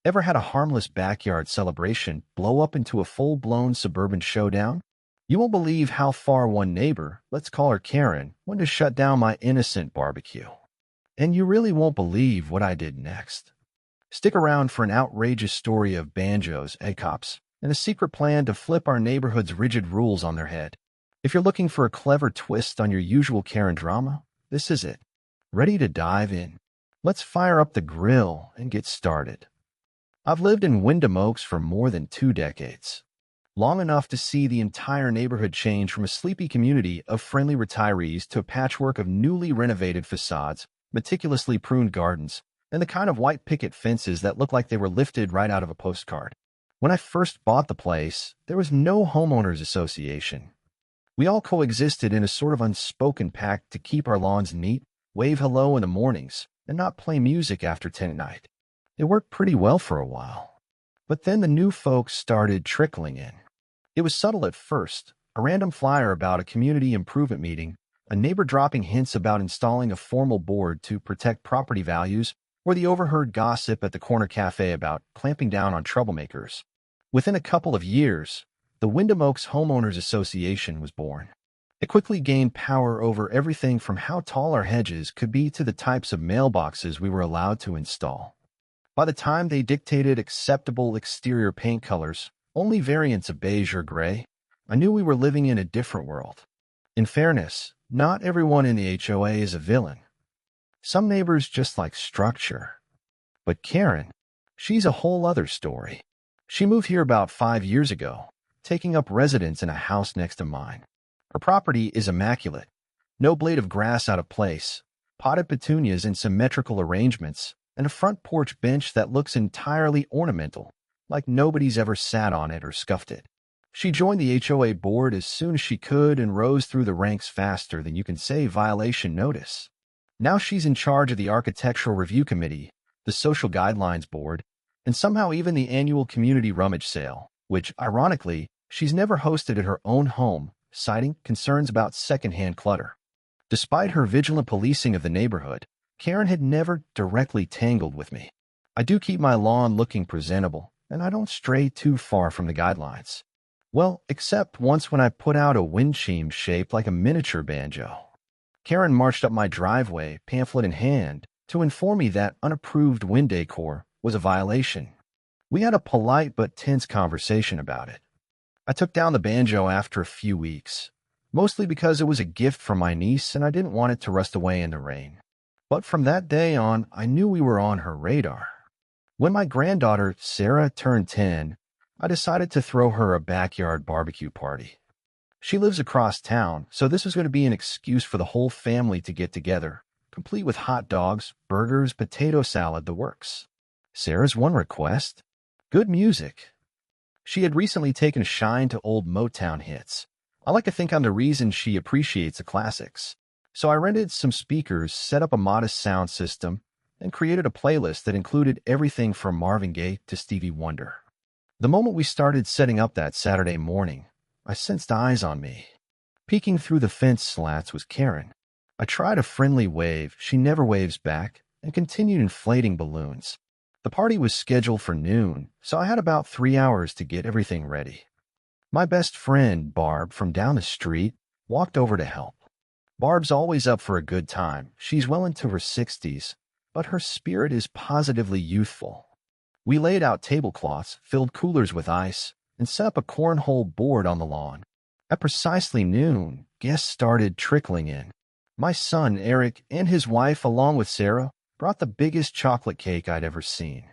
Ever had a harmless backyard celebration blow up into a full-blown suburban showdown? You won't believe how far one neighbor, let's call her Karen, went to shut down my innocent barbecue. And you really won't believe what I did next. Stick around for an outrageous story of banjos, egg cops, and a secret plan to flip our neighborhood's rigid rules on their head. If you're looking for a clever twist on your usual Karen drama, this is it. Ready to dive in? Let's fire up the grill and get started. I've lived in Wyndham Oaks for more than 2 decades, long enough to see the entire neighborhood change from a sleepy community of friendly retirees to a patchwork of newly renovated facades, meticulously pruned gardens, and the kind of white picket fences that look like they were lifted right out of a postcard. When I first bought the place, there was no Homeowners Association. We all coexisted in a sort of unspoken pact to keep our lawns neat, wave hello in the mornings, and not play music after 10 at night. It worked pretty well for a while. But then the new folks started trickling in. It was subtle at first, a random flyer about a community improvement meeting, a neighbor dropping hints about installing a formal board to protect property values, or the overheard gossip at the corner café about clamping down on troublemakers. Within a couple of years, the Wyndham Oaks Homeowners Association was born. It quickly gained power over everything from how tall our hedges could be to the types of mailboxes we were allowed to install. By the time they dictated acceptable exterior paint colors, only variants of beige or gray, I knew we were living in a different world. In fairness, not everyone in the HOA is a villain. Some neighbors just like structure. But Karen, she's a whole other story. She moved here about 5 years ago, taking up residence in a house next to mine. Her property is immaculate. No blade of grass out of place, potted petunias in symmetrical arrangements, and a front porch bench that looks entirely ornamental, like nobody's ever sat on it or scuffed it. She joined the HOA board as soon as she could and rose through the ranks faster than you can say violation notice. Now she's in charge of the Architectural Review Committee, the Social Guidelines Board, and somehow even the annual community rummage sale, which, ironically, she's never hosted at her own home, citing concerns about secondhand clutter. Despite her vigilant policing of the neighborhood, Karen had never directly tangled with me. I do keep my lawn looking presentable, and I don't stray too far from the guidelines. Well, except once when I put out a wind chime shaped like a miniature banjo. Karen marched up my driveway, pamphlet in hand, to inform me that unapproved wind decor was a violation. We had a polite but tense conversation about it. I took down the banjo after a few weeks, mostly because it was a gift from my niece and I didn't want it to rust away in the rain. But from that day on, I knew we were on her radar. When my granddaughter, Sarah, turned 10, I decided to throw her a backyard barbecue party. She lives across town, so this was going to be an excuse for the whole family to get together, complete with hot dogs, burgers, potato salad, the works. Sarah's one request? Good music. She had recently taken a shine to old Motown hits. I like to think I'm the reason she appreciates the classics. So I rented some speakers, set up a modest sound system, and created a playlist that included everything from Marvin Gaye to Stevie Wonder. The moment we started setting up that Saturday morning, I sensed eyes on me. Peeking through the fence slats was Karen. I tried a friendly wave, she never waves back, and continued inflating balloons. The party was scheduled for noon, so I had about 3 hours to get everything ready. My best friend, Barb, from down the street, walked over to help. Barb's always up for a good time. She's well into her 60s, but her spirit is positively youthful. We laid out tablecloths, filled coolers with ice, and set up a cornhole board on the lawn. At precisely noon, guests started trickling in. My son, Eric, and his wife, along with Sarah, brought the biggest chocolate cake I'd ever seen.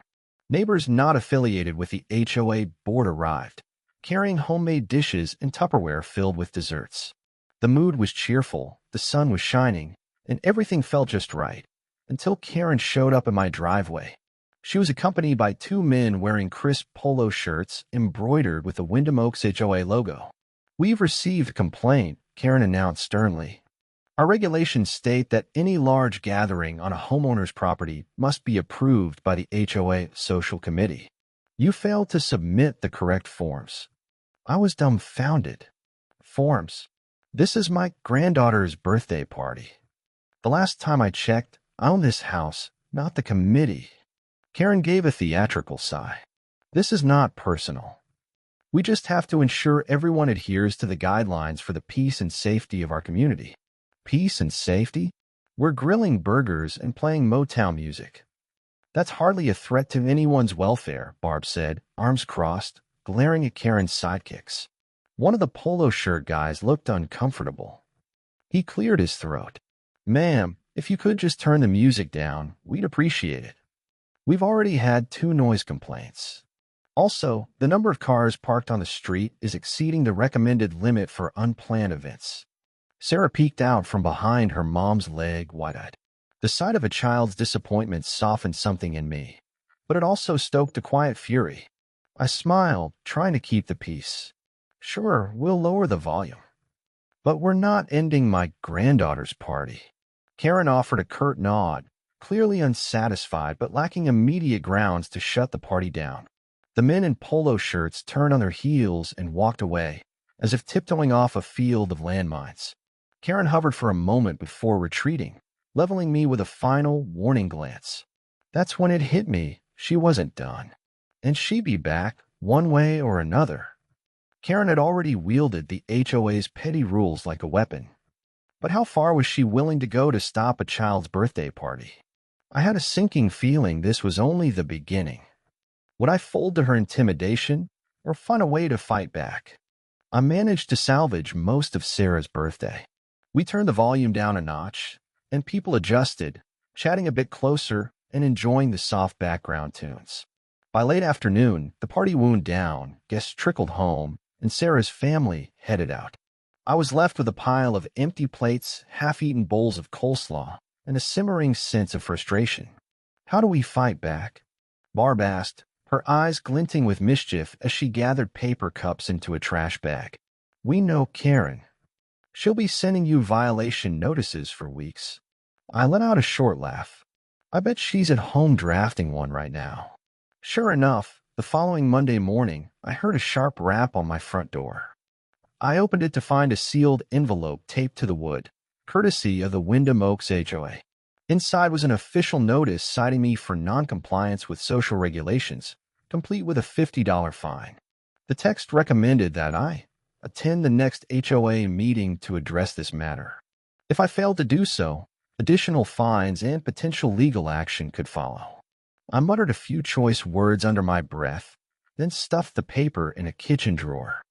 Neighbors not affiliated with the HOA board arrived, carrying homemade dishes and Tupperware filled with desserts. The mood was cheerful, the sun was shining, and everything felt just right, until Karen showed up in my driveway. She was accompanied by 2 men wearing crisp polo shirts embroidered with the Wyndham Oaks HOA logo. "We've received a complaint," Karen announced sternly. "Our regulations state that any large gathering on a homeowner's property must be approved by the HOA Social Committee. You failed to submit the correct forms." I was dumbfounded. Forms? This is my granddaughter's birthday party. The last time I checked, I own this house, not the committee. Karen gave a theatrical sigh. This is not personal. We just have to ensure everyone adheres to the guidelines for the peace and safety of our community. Peace and safety? We're grilling burgers and playing Motown music. That's hardly a threat to anyone's welfare, Barb said, arms crossed, glaring at Karen's sidekicks. One of the polo shirt guys looked uncomfortable. He cleared his throat. Ma'am, if you could just turn the music down, we'd appreciate it. We've already had 2 noise complaints. Also, the number of cars parked on the street is exceeding the recommended limit for unplanned events. Sarah peeked out from behind her mom's leg, wide-eyed. The sight of a child's disappointment softened something in me, but it also stoked a quiet fury. I smiled, trying to keep the peace. Sure, we'll lower the volume. But we're not ending my granddaughter's party. Karen offered a curt nod, clearly unsatisfied but lacking immediate grounds to shut the party down. The men in polo shirts turned on their heels and walked away, as if tiptoeing off a field of landmines. Karen hovered for a moment before retreating, leveling me with a final, warning glance. That's when it hit me she wasn't done. And she'd be back, one way or another. Karen had already wielded the HOA's petty rules like a weapon. But how far was she willing to go to stop a child's birthday party? I had a sinking feeling this was only the beginning. Would I fold to her intimidation or find a way to fight back? I managed to salvage most of Sarah's birthday. We turned the volume down a notch, and people adjusted, chatting a bit closer and enjoying the soft background tunes. By late afternoon, the party wound down, guests trickled home, and Sarah's family headed out. I was left with a pile of empty plates, half-eaten bowls of coleslaw, and a simmering sense of frustration. How do we fight back? Barb asked, her eyes glinting with mischief as she gathered paper cups into a trash bag. We know Karen. She'll be sending you violation notices for weeks. I let out a short laugh. I bet she's at home drafting one right now. Sure enough, the following Monday morning, I heard a sharp rap on my front door. I opened it to find a sealed envelope taped to the wood, courtesy of the Wyndham Oaks HOA. Inside was an official notice citing me for noncompliance with social regulations, complete with a $50 fine. The text recommended that I attend the next HOA meeting to address this matter. If I failed to do so, additional fines and potential legal action could follow. I muttered a few choice words under my breath, then stuffed the paper in a kitchen drawer.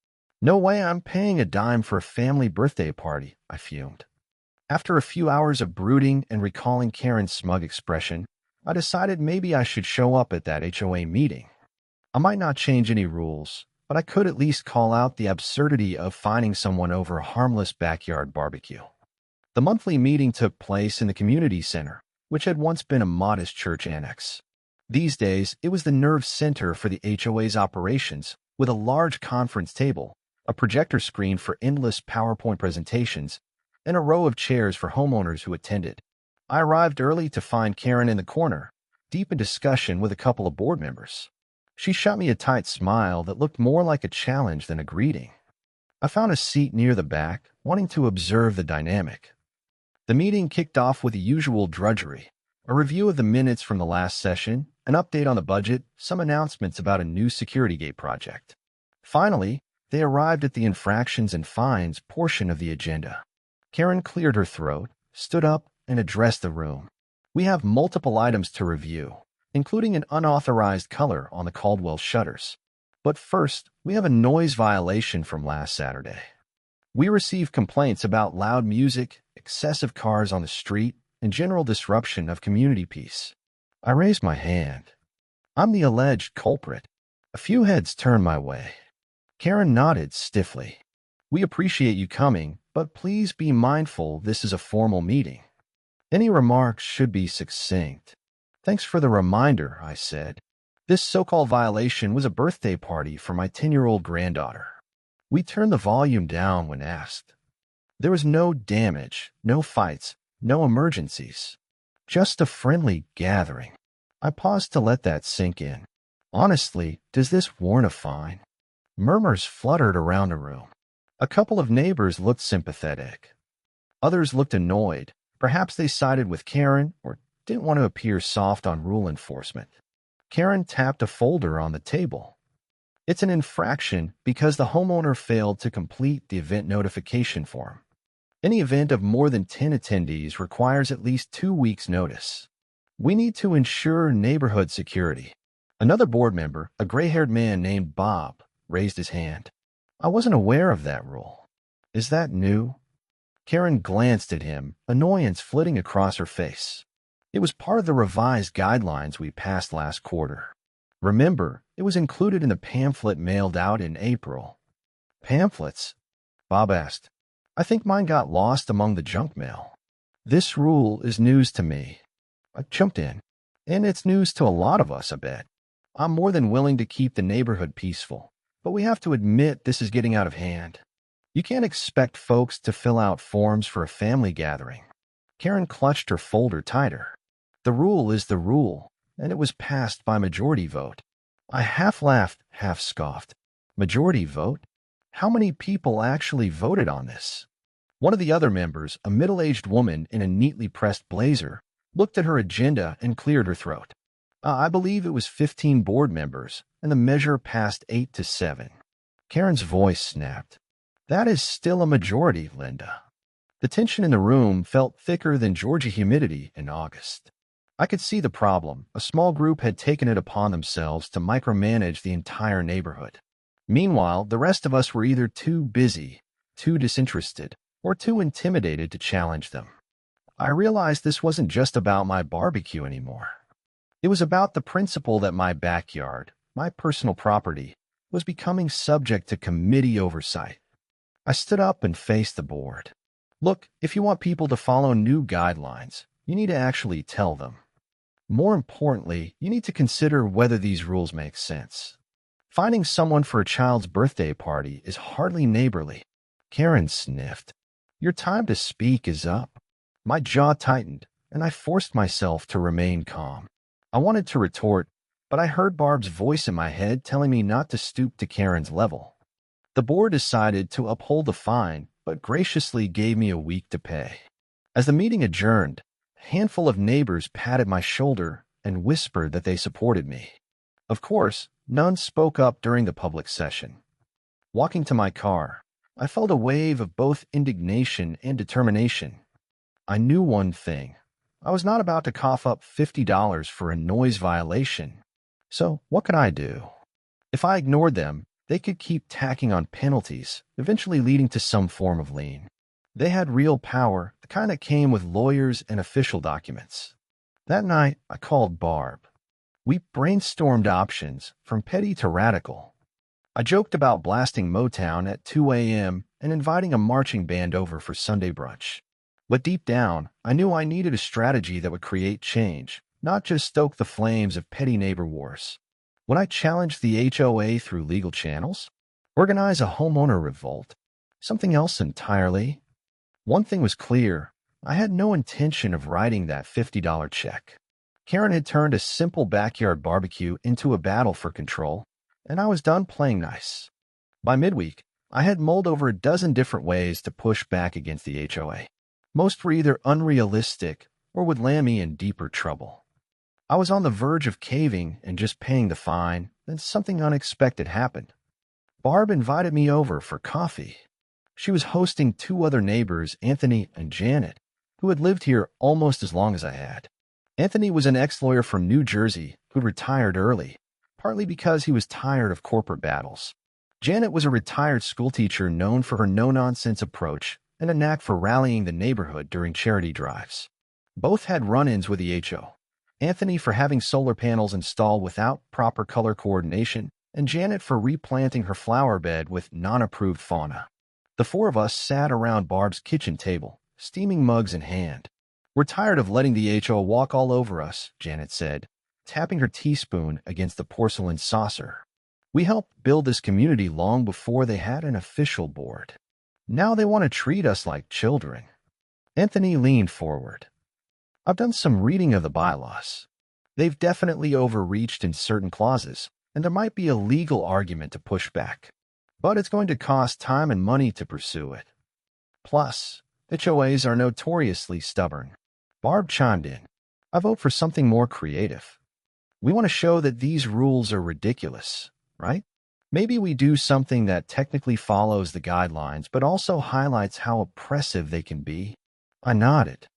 No way I'm paying a dime for a family birthday party, I fumed. After a few hours of brooding and recalling Karen's smug expression, I decided maybe I should show up at that HOA meeting. I might not change any rules, but I could at least call out the absurdity of fining someone over a harmless backyard barbecue. The monthly meeting took place in the community center, which had once been a modest church annex. These days, it was the nerve center for the HOA's operations, with a large conference table, a projector screen for endless PowerPoint presentations, and a row of chairs for homeowners who attended. I arrived early to find Karen in the corner, deep in discussion with a couple of board members. She shot me a tight smile that looked more like a challenge than a greeting. I found a seat near the back, wanting to observe the dynamic. The meeting kicked off with the usual drudgery, a review of the minutes from the last session, an update on the budget, some announcements about a new security gate project. Finally, they arrived at the infractions and fines portion of the agenda. Karen cleared her throat, stood up, and addressed the room. We have multiple items to review, including an unauthorized color on the Caldwell shutters. But first, we have a noise violation from last Saturday. We received complaints about loud music, excessive cars on the street, and general disruption of community peace. I raised my hand. I'm the alleged culprit. A few heads turned my way. Karen nodded stiffly. We appreciate you coming, but please be mindful this is a formal meeting. Any remarks should be succinct. Thanks for the reminder, I said. This so-called violation was a birthday party for my 10-year-old granddaughter. We turned the volume down when asked. There was no damage, no fights, no emergencies. Just a friendly gathering. I paused to let that sink in. Honestly, does this warrant a fine? Murmurs fluttered around the room. A couple of neighbors looked sympathetic. Others looked annoyed. Perhaps they sided with Karen or didn't want to appear soft on rule enforcement. Karen tapped a folder on the table. It's an infraction because the homeowner failed to complete the event notification form. Any event of more than 10 attendees requires at least 2 weeks' notice. We need to ensure neighborhood security. Another board member, a gray-haired man named Bob, raised his hand. I wasn't aware of that rule. Is that new? Karen glanced at him, annoyance flitting across her face. It was part of the revised guidelines we passed last quarter. Remember, it was included in the pamphlet mailed out in April. Pamphlets? Bob asked. I think mine got lost among the junk mail. This rule is news to me. I jumped in. And it's news to a lot of us, I bet. I'm more than willing to keep the neighborhood peaceful, but we have to admit this is getting out of hand. You can't expect folks to fill out forms for a family gathering. Karen clutched her folder tighter. The rule is the rule, and it was passed by majority vote. I half laughed, half scoffed. Majority vote? How many people actually voted on this? One of the other members, a middle-aged woman in a neatly pressed blazer, looked at her agenda and cleared her throat. I believe it was 15 board members, and the measure passed 8-7. Karen's voice snapped. That is still a majority, Linda. The tension in the room felt thicker than Georgia humidity in August. I could see the problem. A small group had taken it upon themselves to micromanage the entire neighborhood. Meanwhile, the rest of us were either too busy, too disinterested, or too intimidated to challenge them. I realized this wasn't just about my barbecue anymore. It was about the principle that my backyard, my personal property, was becoming subject to committee oversight. I stood up and faced the board. Look, if you want people to follow new guidelines, you need to actually tell them. More importantly, you need to consider whether these rules make sense. Finding someone for a child's birthday party is hardly neighborly. Karen sniffed. Your time to speak is up. My jaw tightened, and I forced myself to remain calm. I wanted to retort, but I heard Barb's voice in my head telling me not to stoop to Karen's level. The board decided to uphold the fine, but graciously gave me a week to pay. As the meeting adjourned, a handful of neighbors patted my shoulder and whispered that they supported me. Of course, none spoke up during the public session. Walking to my car, I felt a wave of both indignation and determination. I knew one thing. I was not about to cough up $50 for a noise violation. So what could I do? If I ignored them, they could keep tacking on penalties, eventually leading to some form of lien. They had real power, the kind that came with lawyers and official documents. That night, I called Barb. We brainstormed options, from petty to radical. I joked about blasting Motown at 2 a.m. and inviting a marching band over for Sunday brunch. But deep down, I knew I needed a strategy that would create change, not just stoke the flames of petty neighbor wars. Would I challenge the HOA through legal channels? Organize a homeowner revolt? Something else entirely? One thing was clear. I had no intention of writing that $50 check. Karen had turned a simple backyard barbecue into a battle for control, and I was done playing nice. By midweek, I had mulled over a dozen different ways to push back against the HOA. Most were either unrealistic or would land me in deeper trouble. I was on the verge of caving and just paying the fine, then something unexpected happened. Barb invited me over for coffee. She was hosting 2 other neighbors, Anthony and Janet, who had lived here almost as long as I had. Anthony was an ex-lawyer from New Jersey who retired early, partly because he was tired of corporate battles. Janet was a retired schoolteacher known for her no-nonsense approach and a knack for rallying the neighborhood during charity drives. Both had run-ins with the HO. Anthony for having solar panels installed without proper color coordination, and Janet for replanting her flower bed with non-approved fauna. The 4 of us sat around Barb's kitchen table, steaming mugs in hand. We're tired of letting the HO walk all over us, Janet said, tapping her teaspoon against the porcelain saucer. We helped build this community long before they had an official board. Now they want to treat us like children. Anthony leaned forward. I've done some reading of the bylaws. They've definitely overreached in certain clauses, and there might be a legal argument to push back. But it's going to cost time and money to pursue it. Plus, HOAs are notoriously stubborn. Barb chimed in. I vote for something more creative. We want to show that these rules are ridiculous, right? Maybe we do something that technically follows the guidelines, but also highlights how oppressive they can be. I nodded.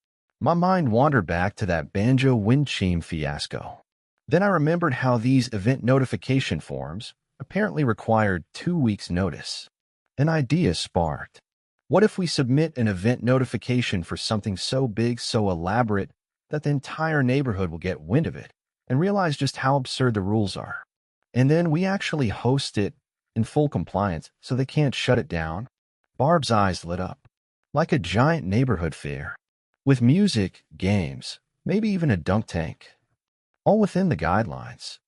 My mind wandered back to that banjo wind chime fiasco. Then I remembered how these event notification forms apparently required 2 weeks' notice. An idea sparked. What if we submit an event notification for something so big, so elaborate, that the entire neighborhood will get wind of it and realize just how absurd the rules are? And then we actually host it in full compliance so they can't shut it down? Barb's eyes lit up. Like a giant neighborhood fair. With music, games, maybe even a dunk tank. All within the guidelines.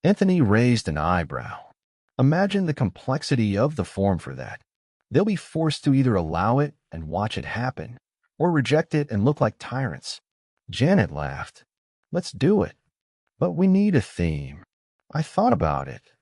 Anthony raised an eyebrow. Imagine the complexity of the form for that. They'll be forced to either allow it and watch it happen, or reject it and look like tyrants. Janet laughed. Let's do it. But we need a theme. I thought about it.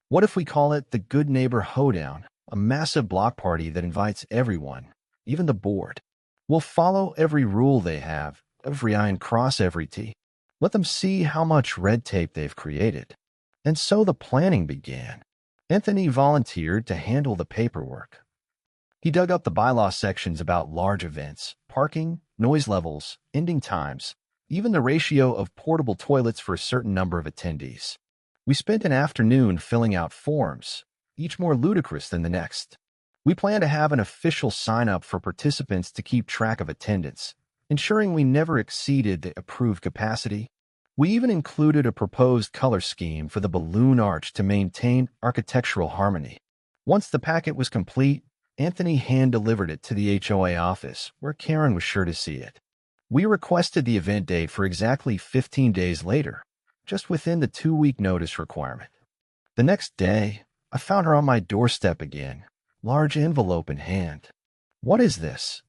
What if we call it the Good Neighbor Hoedown, a massive block party that invites everyone, even the board? We'll follow every rule they have, every I and cross every T. Let them see how much red tape they've created. And so the planning began. Anthony volunteered to handle the paperwork. He dug up the bylaw sections about large events, parking, noise levels, ending times, even the ratio of portable toilets for a certain number of attendees. We spent an afternoon filling out forms, each more ludicrous than the next. We plan to have an official sign-up for participants to keep track of attendance, ensuring we never exceeded the approved capacity. We even included a proposed color scheme for the balloon arch to maintain architectural harmony. Once the packet was complete, Anthony hand-delivered it to the HOA office, where Karen was sure to see it. We requested the event date for exactly 15 days later, just within the 2-week notice requirement. The next day, I found her on my doorstep again, large envelope in hand. What is this?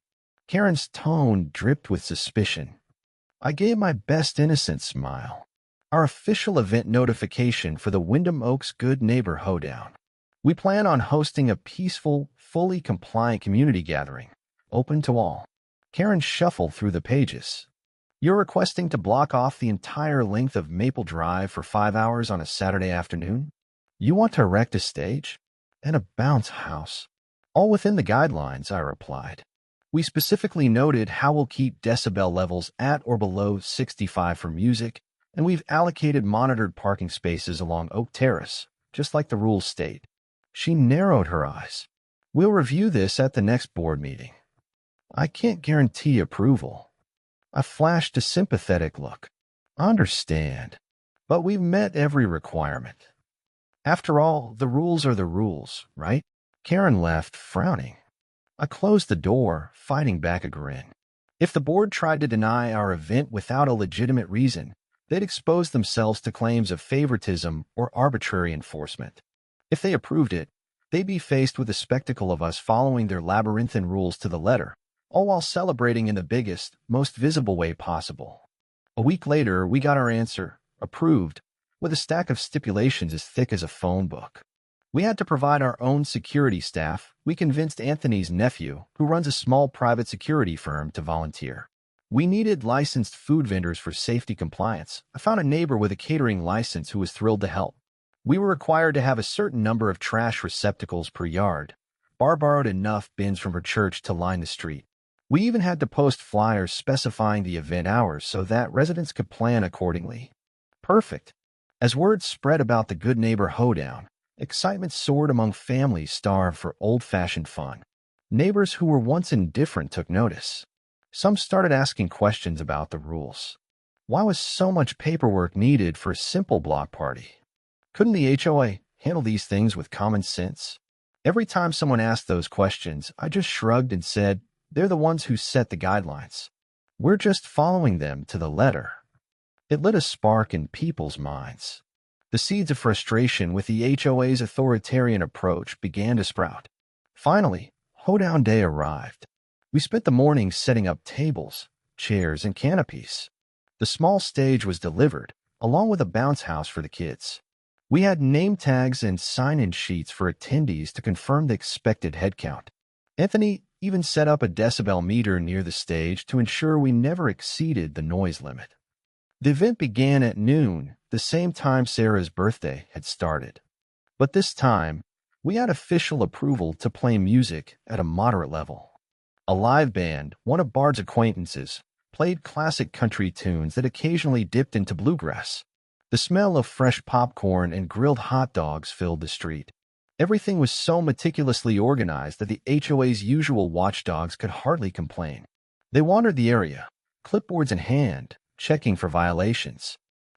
Karen's tone dripped with suspicion. I gave my best innocent smile. Our official event notification for the Wyndham Oaks Good Neighbor Hoedown. We plan on hosting a peaceful, fully compliant community gathering, open to all. Karen shuffled through the pages. You're requesting to block off the entire length of Maple Drive for 5 hours on a Saturday afternoon? You want to erect a stage? And a bounce house? All within the guidelines, I replied. We specifically noted how we'll keep decibel levels at or below 65 for music, and we've allocated monitored parking spaces along Oak Terrace, just like the rules state. She narrowed her eyes. We'll review this at the next board meeting. I can't guarantee approval. I flashed a sympathetic look. I understand, but we've met every requirement. After all, the rules are the rules, right? Karen left, frowning. I closed the door, fighting back a grin. If the board tried to deny our event without a legitimate reason, they'd expose themselves to claims of favoritism or arbitrary enforcement. If they approved it, they'd be faced with the spectacle of us following their labyrinthine rules to the letter, all while celebrating in the biggest, most visible way possible. A week later, we got our answer, approved, with a stack of stipulations as thick as a phone book. We had to provide our own security staff. We convinced Anthony's nephew, who runs a small private security firm, to volunteer. We needed licensed food vendors for safety compliance. I found a neighbor with a catering license who was thrilled to help. We were required to have a certain number of trash receptacles per yard. Barb borrowed enough bins from her church to line the street. We even had to post flyers specifying the event hours so that residents could plan accordingly. Perfect. As word spread about the Good Neighbor Hoedown, excitement soared among families starved for old-fashioned fun. Neighbors who were once indifferent took notice. Some started asking questions about the rules. Why was so much paperwork needed for a simple block party? Couldn't the HOA handle these things with common sense? Every time someone asked those questions, I just shrugged and said, they're the ones who set the guidelines. We're just following them to the letter. It lit a spark in people's minds. The seeds of frustration with the HOA's authoritarian approach began to sprout. Finally, Hoedown Day arrived. We spent the morning setting up tables, chairs, and canopies. The small stage was delivered, along with a bounce house for the kids. We had name tags and sign-in sheets for attendees to confirm the expected head count. Anthony even set up a decibel meter near the stage to ensure we never exceeded the noise limit. The event began at noon, the same time Sarah's birthday had started. But this time, we had official approval to play music at a moderate level. A live band, one of Bard's acquaintances, played classic country tunes that occasionally dipped into bluegrass. The smell of fresh popcorn and grilled hot dogs filled the street. Everything was so meticulously organized that the HOA's usual watchdogs could hardly complain. They wandered the area, clipboards in hand, checking for violations.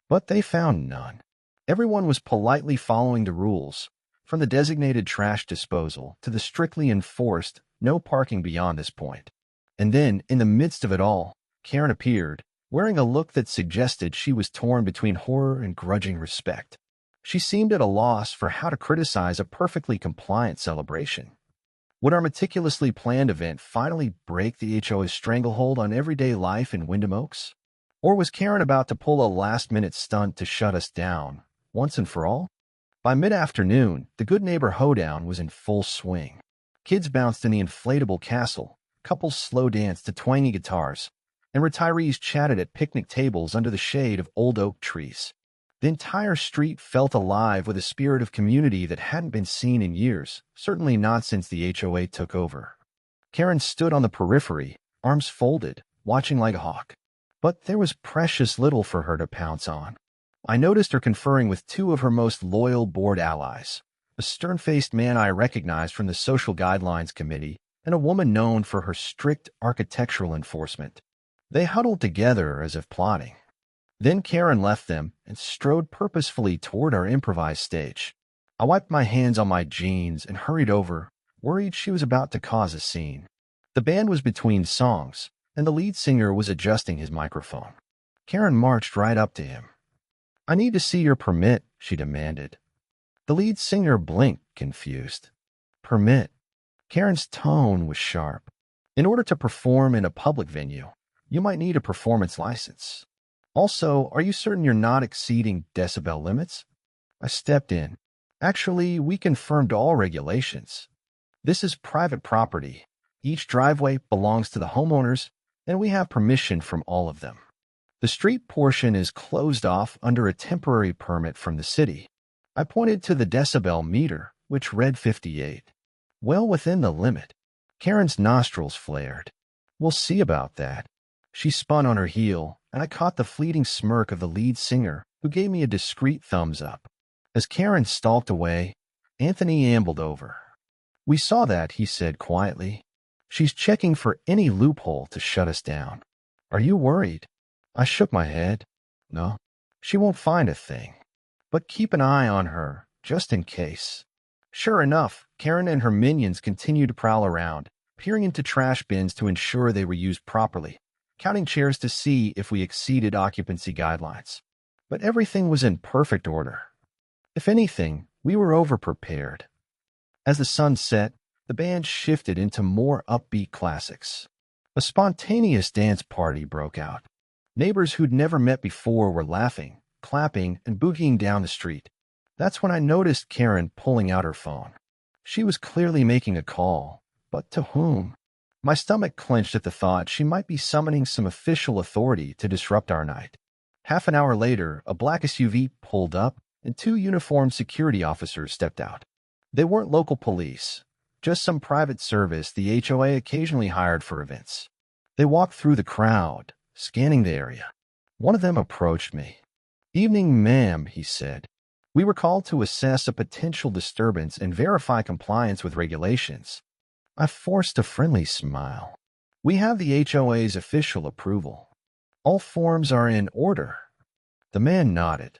But they found none. Everyone was politely following the rules, from the designated trash disposal to the strictly enforced no parking beyond this point. And then, in the midst of it all, Karen appeared, wearing a look that suggested she was torn between horror and grudging respect. She seemed at a loss for how to criticize a perfectly compliant celebration. Would our meticulously planned event finally break the HOA's stranglehold on everyday life in Wyndham Oaks? Or was Karen about to pull a last-minute stunt to shut us down, once and for all? By mid-afternoon, the Good Neighbor Hoedown was in full swing. Kids bounced in the inflatable castle, couples slow danced to twangy guitars, and retirees chatted at picnic tables under the shade of old oak trees. The entire street felt alive with a spirit of community that hadn't been seen in years, certainly not since the HOA took over. Karen stood on the periphery, arms folded, watching like a hawk. But there was precious little for her to pounce on. I noticed her conferring with two of her most loyal board allies, a stern-faced man I recognized from the Social Guidelines Committee and a woman known for her strict architectural enforcement. They huddled together as if plotting. Then Karen left them and strode purposefully toward our improvised stage. I wiped my hands on my jeans and hurried over, worried she was about to cause a scene. The band was between songs, and the lead singer was adjusting his microphone. Karen marched right up to him. "I need to see your permit," she demanded. The lead singer blinked, confused. "Permit?" Karen's tone was sharp. "In order to perform in a public venue, you might need a performance license. Also, are you certain you're not exceeding decibel limits?" I stepped in. "Actually, we confirmed all regulations. This is private property. Each driveway belongs to the homeowners, and we have permission from all of them. The street portion is closed off under a temporary permit from the city." I pointed to the decibel meter, which read 58. Well within the limit. Karen's nostrils flared. "We'll see about that." She spun on her heel, and I caught the fleeting smirk of the lead singer, who gave me a discreet thumbs up. As Karen stalked away, Anthony ambled over. "We saw that," he said quietly. "She's checking for any loophole to shut us down. Are you worried?" I shook my head. "No, she won't find a thing. But keep an eye on her, just in case." Sure enough, Karen and her minions continued to prowl around, peering into trash bins to ensure they were used properly, counting chairs to see if we exceeded occupancy guidelines. But everything was in perfect order. If anything, we were overprepared. As the sun set, the band shifted into more upbeat classics. A spontaneous dance party broke out. Neighbors who'd never met before were laughing, clapping, and boogieing down the street. That's when I noticed Karen pulling out her phone. She was clearly making a call, but to whom? My stomach clenched at the thought she might be summoning some official authority to disrupt our night. Half an hour later, a black SUV pulled up, and two uniformed security officers stepped out. They weren't local police, just some private service the HOA occasionally hired for events. They walked through the crowd, scanning the area. One of them approached me. "Evening, ma'am," he said. "We were called to assess a potential disturbance and verify compliance with regulations." I forced a friendly smile. "We have the HOA's official approval. All forms are in order." The man nodded.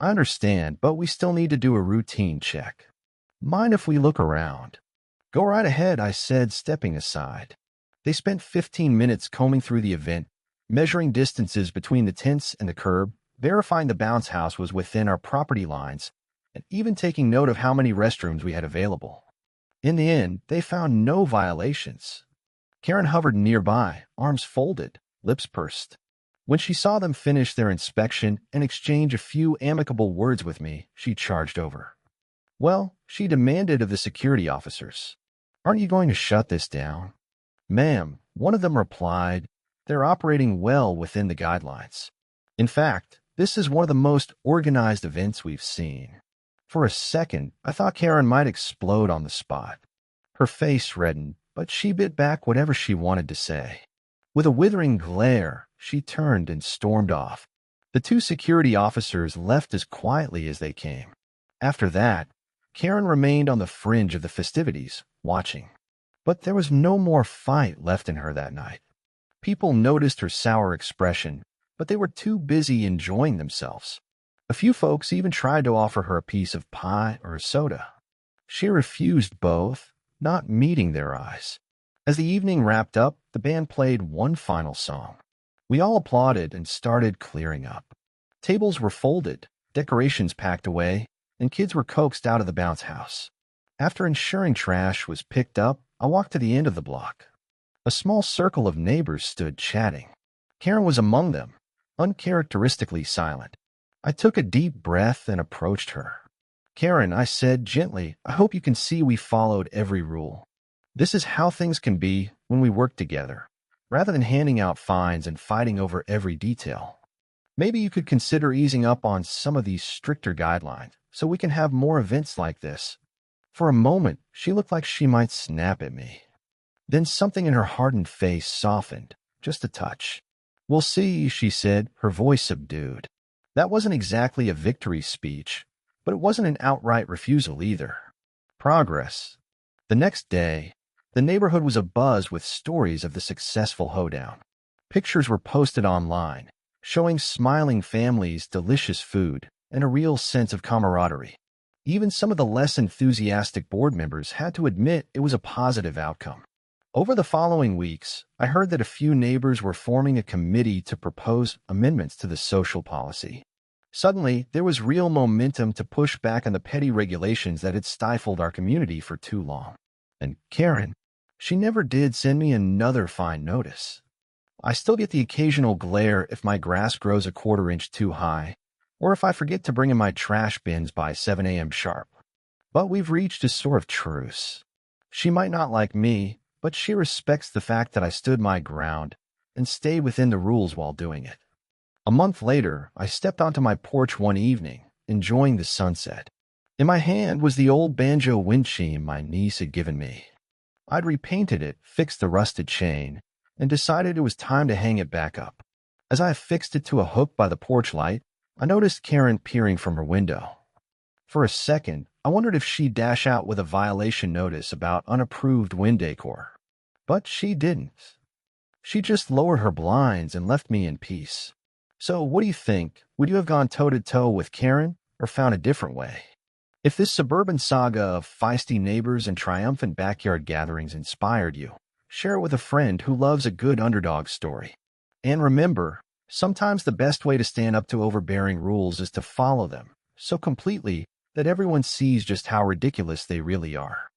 "I understand, but we still need to do a routine check. Mind if we look around?" "Go right ahead," I said, stepping aside. They spent 15 minutes combing through the event, measuring distances between the tents and the curb, verifying the bounce house was within our property lines, and even taking note of how many restrooms we had available. In the end, they found no violations. Karen hovered nearby, arms folded, lips pursed. When she saw them finish their inspection and exchange a few amicable words with me, she charged over. Well, she demanded of the security officers, "Aren't you going to shut this down?" "Ma'am," one of them replied, "they're operating well within the guidelines. In fact, This is one of the most organized events we've seen. For a second, I thought Karen might explode on the spot. Her face reddened, but she bit back whatever she wanted to say. With a withering glare, she turned and stormed off. The two security officers left as quietly as they came. After that, Karen remained on the fringe of the festivities, watching. But there was no more fight left in her that night. People noticed her sour expression, but they were too busy enjoying themselves. A few folks even tried to offer her a piece of pie or a soda. She refused both, not meeting their eyes. As the evening wrapped up, the band played one final song. We all applauded and started clearing up. Tables were folded, decorations packed away, and kids were coaxed out of the bounce house. After ensuring trash was picked up, I walked to the end of the block. A small circle of neighbors stood chatting. Karen was among them, uncharacteristically silent. I took a deep breath and approached her. "Karen," I said gently, "I hope you can see we followed every rule. This is how things can be when we work together, rather than handing out fines and fighting over every detail. Maybe you could consider easing up on some of these stricter guidelines so we can have more events like this." For a moment, she looked like she might snap at me. Then something in her hardened face softened, just a touch. "We'll see," she said, her voice subdued. That wasn't exactly a victory speech, but it wasn't an outright refusal either. Progress. The next day, the neighborhood was abuzz with stories of the successful hoedown. Pictures were posted online, showing smiling families, delicious food, and a real sense of camaraderie. Even some of the less enthusiastic board members had to admit it was a positive outcome. Over the following weeks, I heard that a few neighbors were forming a committee to propose amendments to the social policy. Suddenly, there was real momentum to push back on the petty regulations that had stifled our community for too long. And Karen, she never did send me another fine notice. I still get the occasional glare if my grass grows a quarter-inch too high, or if I forget to bring in my trash bins by 7 a.m. sharp. But we've reached a sort of truce. She might not like me, but she respects the fact that I stood my ground and stayed within the rules while doing it. A month later, I stepped onto my porch one evening, enjoying the sunset. In my hand was the old banjo wind chime my niece had given me. I'd repainted it, fixed the rusted chain, and decided it was time to hang it back up. As I affixed it to a hook by the porch light, I noticed Karen peering from her window. For a second, I wondered if she'd dash out with a violation notice about unapproved wind decor. But she didn't. She just lowered her blinds and left me in peace. So what do you think? Would you have gone toe-to-toe with Karen or found a different way? If this suburban saga of feisty neighbors and triumphant backyard gatherings inspired you, share it with a friend who loves a good underdog story. And remember, sometimes the best way to stand up to overbearing rules is to follow them so completely that everyone sees just how ridiculous they really are.